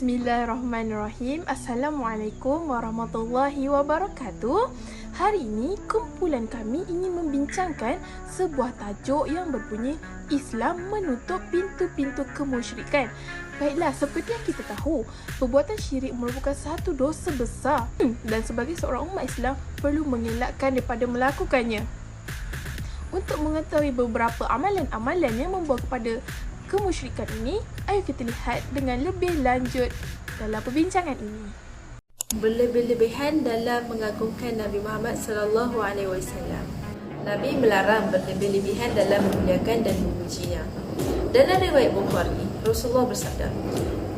Bismillahirrahmanirrahim. Assalamualaikum warahmatullahi wabarakatuh. Hari ini kumpulan kami ingin membincangkan sebuah tajuk yang berbunyi Islam menutup pintu-pintu kemusyrikan. Baiklah, seperti yang kita tahu, perbuatan syirik merupakan satu dosa besar dan sebagai seorang umat Islam perlu mengelakkan daripada melakukannya. Untuk mengetahui beberapa amalan-amalan yang membawa kepada kemusyrikan ini, ayo kita lihat dengan lebih lanjut dalam perbincangan ini. Berlebih-lebihan dalam mengagungkan Nabi Muhammad SAW. Nabi melarang berlebih-lebihan dalam memuliakan dan memujinya. Dalam riwayat Bukhari, Rasulullah bersabda,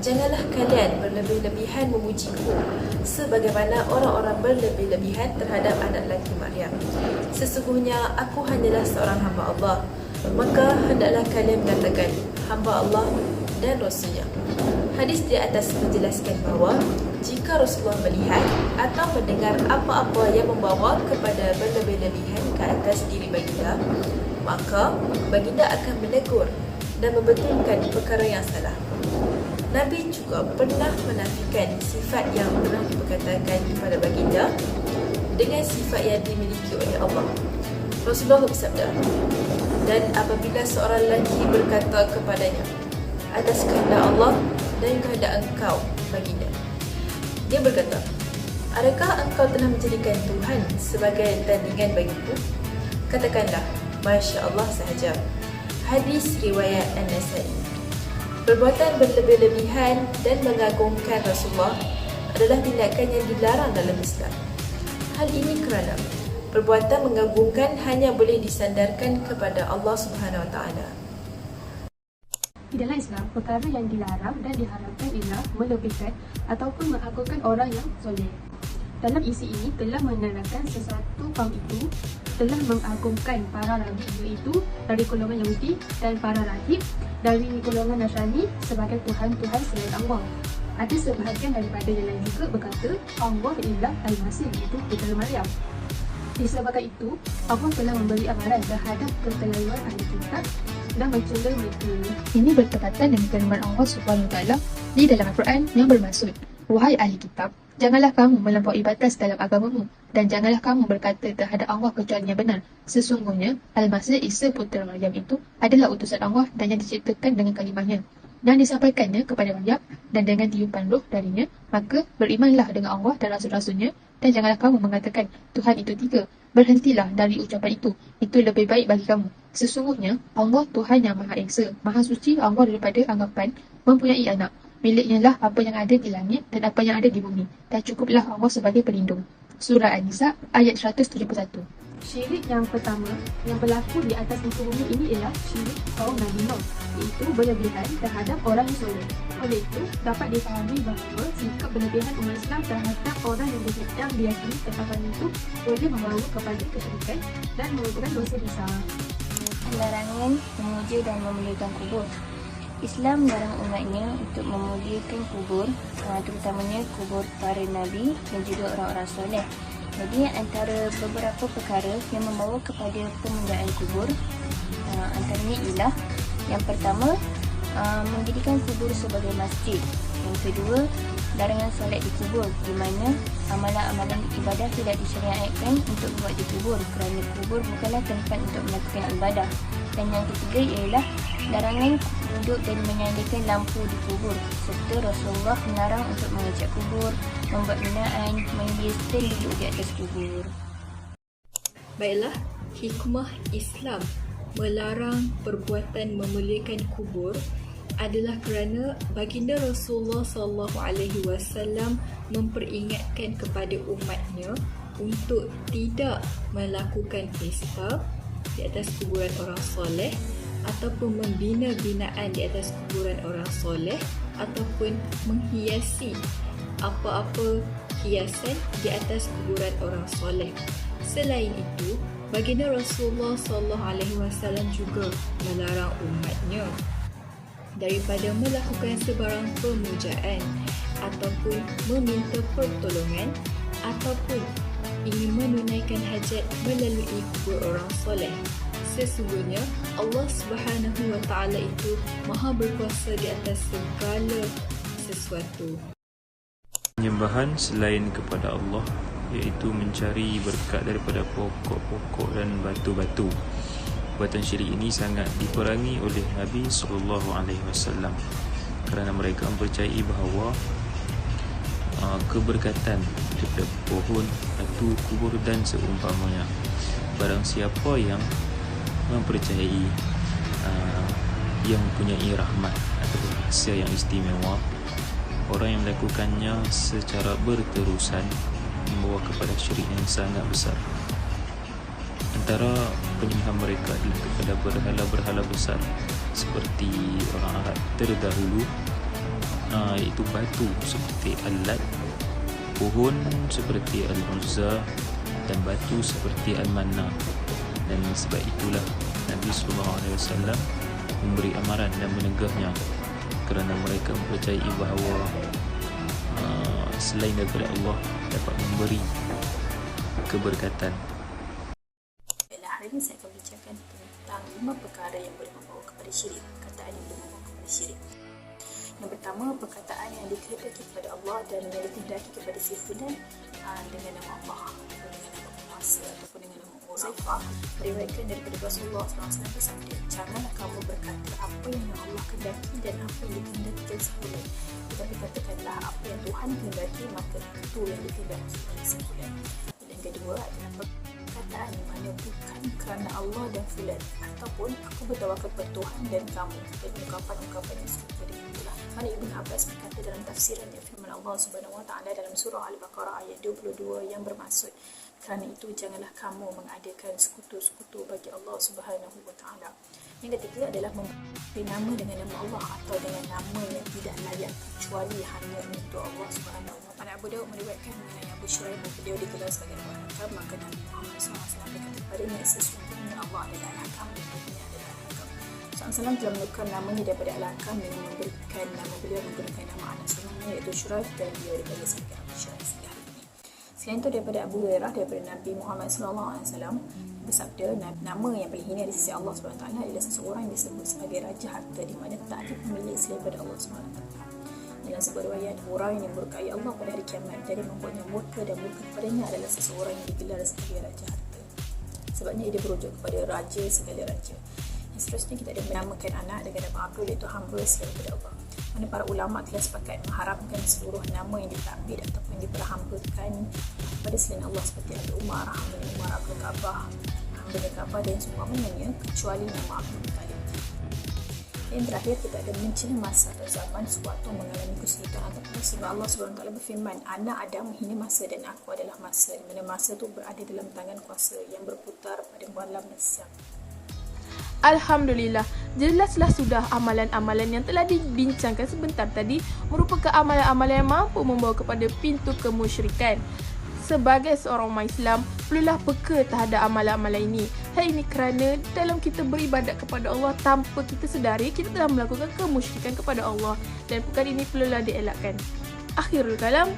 "Janganlah kalian berlebih-lebihan memujiku sebagaimana orang-orang berlebih-lebihan terhadap anak lelaki Maryam. Sesungguhnya aku hanyalah seorang hamba Allah. Maka hendaklah kalian mengatakan hamba Allah dan Rasulnya." Hadis di atas menjelaskan bahawa jika Rasulullah melihat atau mendengar apa-apa yang membawa kepada berlebih-lebihan ke atas diri baginda, maka baginda akan menegur dan membetulkan perkara yang salah. Nabi juga pernah menafikan sifat yang pernah diperkatakan kepada baginda dengan sifat yang dimiliki oleh Allah. Rasulullah bersabda, "Dan apabila seorang lelaki berkata kepadanya, atas kehendak Allah dan kehendak engkau, baginda, dia berkata, adakah engkau telah menjadikan Tuhan sebagai tandingan bagiku? Katakanlah, Masya Allah sahaja." Hadis riwayat An-Nasai. Perbuatan berlebih-lebihan dan mengagungkan Rasulullah adalah tindakan yang dilarang dalam Islam. Hal ini kerana perbuatan mengagungkan hanya boleh disandarkan kepada Allah Subhanahu Wa Taala. Di dalam Islam, perkara yang dilarang dan diharamkan ialah melebihkan ataupun mengagungkan orang yang soleh. Dalam isi ini telah menerangkan sesuatu kaum itu telah mengagungkan para rabi, iaitu dari golongan Yahudi, dan para rahib dari golongan Nasrani sebagai Tuhan-Tuhan selain Allah. Ada sebahagian daripada yang lain juga berkata Allah ialah Al-Masih, iaitu putera Maryam. Disebabkan itu, Allah telah memberi amaran terhadap keterlaluan ahli kitab dan mencela mereka. Ini bertepatan dengan firman Allah SWT di dalam Al-Quran yang bermaksud, "Wahai ahli kitab, janganlah kamu melampaui batas dalam agamamu dan janganlah kamu berkata terhadap Allah kecuali yang benar. Sesungguhnya Al-Masih Isa putera Maryam itu adalah utusan Allah dan yang diciptakan dengan kalimahnya dan disampaikannya kepada Maryam dan dengan tiupan roh darinya. Maka berimanlah dengan Allah dan Rasul-Rasulnya dan janganlah kamu mengatakan Tuhan itu tiga. Berhentilah dari ucapan itu lebih baik bagi kamu. Sesungguhnya Allah Tuhan yang Maha Esa, Maha Suci Allah daripada anggapan mempunyai anak. Miliknya lah apa yang ada di langit dan apa yang ada di bumi, dan cukuplah Allah sebagai pelindung." Surah An-Nisa ayat 171. Syirik yang pertama yang berlaku di atas muka bumi ini ialah syirik kaum Nabi Nuh, iaitu berlebihan terhadap orang yang soleh. Oleh itu, dapat difahami bahawa sikap berlebihan umat Islam terhadap orang yang diyakini ketahuan itu boleh membawa kepada kesyirikan dan merupakan dosa besar. Larangan memuja dan memuliakan kubur. Islam melarang umatnya untuk memuliakan kubur, terutamanya kubur para nabi dan juga orang-orang soleh. Jadi antara beberapa perkara yang membawa kepada pemujaan kubur, antaranya ialah yang pertama, menjadikan kubur sebagai masjid. Yang kedua, larangan solat di kubur, di mana amalan-amalan ibadah tidak disyariatkan untuk buat di kubur kerana kubur bukanlah tempat untuk melakukan ibadah. Dan yang ketiga ialah larangan duduk dan menyalakan lampu di kubur, serta Rasulullah melarang untuk mengecat kubur, membuat binaan, menghias dan duduk di atas kubur. Baiklah, hikmah Islam melarang perbuatan memuliakan kubur adalah kerana baginda Rasulullah SAW memperingatkan kepada umatnya untuk tidak melakukan pesta di atas kuburan orang soleh ataupun membina binaan di atas kuburan orang soleh ataupun menghiasi apa-apa hiasan di atas kuburan orang soleh. Selain itu, baginda Rasulullah SAW juga melarang umatnya daripada melakukan sebarang pemujaan ataupun meminta pertolongan ataupun ingin menunaikan hajat melalui kubur orang soleh. Sesungguhnya Allah Subhanahu Wa Taala itu Maha berkuasa di atas sesuatu. Penyembahan selain kepada Allah iaitu mencari berkat daripada pokok-pokok dan batu-batu. Perbuatan syirik ini sangat diperangi oleh Nabi SAW kerana mereka mempercayai bahawa keberkatan daripada pohon, batu, kubur dan seumpamanya. Barang siapa yang mempercayai yang mempunyai rahmat atau rahsia yang istimewa, orang yang melakukannya secara berterusan membawa kepada syirik yang sangat besar. Antara penyembahan mereka adalah kepada berhala-berhala besar seperti orang Arab terdahulu, iaitu batu seperti Al-Lat, pohon seperti Al-Uzza dan batu seperti Al-Manna. Dan sebab itulah Nabi SAW memberi amaran dan menegahnya kerana mereka mempercayai bahawa selain daripada Allah dapat memberi keberkatan. Hari ini saya akan bincangkan tentang 5 perkara yang boleh membawa kepada syirik, perkataan yang boleh membawa kepada syirik. Yang pertama, perkataan yang dikehendaki kepada Allah dan yang dikehendaki kepada si fulan dengan nama Allah ataupun dengan nama penguasa ataupun dengan nama Uzaifah. Meriwayatkan daripada Rasulullah SAW bersabda, janganlah kamu berkata apa yang Allah kehendaki dan apa yang dikehendakikan si fulan, tetapi katakanlah apa yang Tuhan kehendaki, maka itu yang dikehendaki oleh si fulan. Yang kedua adalah perkataan yang mana bukan kerana Allah dan fulan, ataupun aku bertawakal kepada Tuhan dan kamu, dan ungkapan-ungkapan yang serupa dengan itulah. Mana Ibn Abbas berkata dalam tafsirannya firman Allah Subhanahu Wa Taala dalam surah Al-Baqarah ayat 22 yang bermaksud, kerana itu janganlah kamu mengadakan sekutu-sekutu bagi Allah Subhanahu Wa Taala. Yang ketiga adalah memberi nama dengan nama Allah atau dengan nama yang tidak layak kecuali hanya untuk Allah Subhanahu Wa Taala. Abu Daud meriwayatkan mengenai Abu Syuraih bahawa beliau digelar sebagai Al-Hakam, maka Nabi Muhammad SAW berkata kepadanya, sesungguhnya Allah adalah Al-Hakam dan Tuhannya adalah Al-Hakam. SAW telah menukar namanya daripada Al-Hakam dengan memberikan nama beliau menggunakan nama anak sulungnya iaitu Syuraih, dan beliau dipanggil sebagai Abu Syuraih sehingga hari ini. Selain itu daripada Abu Hurairah daripada Nabi Muhammad SAW bersabda, nama yang paling hina di sisi Allah SWT adalah seseorang yang disebut sebagai Raja Harta, di mana tak ada pemilik selain daripada Allah SWT. Dalam sebuah riwayat, orang yang murkai Allah pada hari kiamat, jadi membuatnya murka dan murka kepadanya adalah seseorang yang digelar sebagai Raja Harta. Sebabnya ia berujuk kepada Raja segala Raja. Yang seterusnya kita ada menamakan anak dengan nama Abdul, iaitu hamba selain daripada Allah. Mana para ulama telah sepakat mengharamkan seluruh nama yang ditakbir ataupun diperhambakan pada selain Allah seperti Abdul Umar, hamba Umar, Abdul Kabah, hamba Kabah dan seumpamanya, kecuali nama Abdul Muttalib. Yang terakhir kita ada mencela masa atau zaman sewaktu mengalami kesulitan ataupun sebab Allah SWT berfirman, anak Adam menghina masa dan aku adalah masa, di mana masa itu berada dalam tangan kuasa yang berputar pada malam dan siang. Alhamdulillah, jelaslah sudah amalan-amalan yang telah dibincangkan sebentar tadi merupakan amalan-amalan yang mampu membawa kepada pintu kemusyrikan. Sebagai seorang umat Islam, perlulah peka terhadap amalan-amalan ini. Hal ini kerana dalam kita beribadat kepada Allah tanpa kita sedari, kita telah melakukan kemusyrikan kepada Allah, dan perkara ini perlulah dielakkan. Akhirul kalam.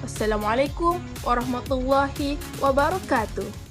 Wassalamualaikum warahmatullahi wabarakatuh.